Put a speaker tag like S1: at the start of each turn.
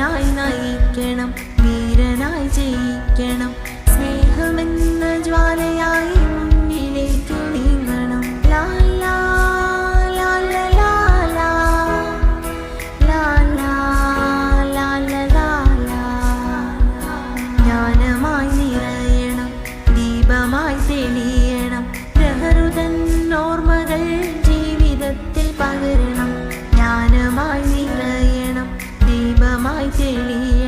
S1: ധീരനായി നയിക്കണം, വീരനായി ജയിക്കണം. സ്നേഹമെന്ന ജ്വാലയായി മുന്നിലേക്ക് നീങ്ങണം. ലാ ലാ ലാ ലാ ലാ ലാ ലാ ലാ ലാ ലാ ലാ. ജ്ഞാനമായി നിറയണം, ദീപമായി തെളിയണം. പ്രഹൃതൻ ഓർമ്മകൾ ജീവിതത്തിൽ പകരണം. ജ്ഞാനമായി നിറയണം, ദീപമായി തെളിയണം.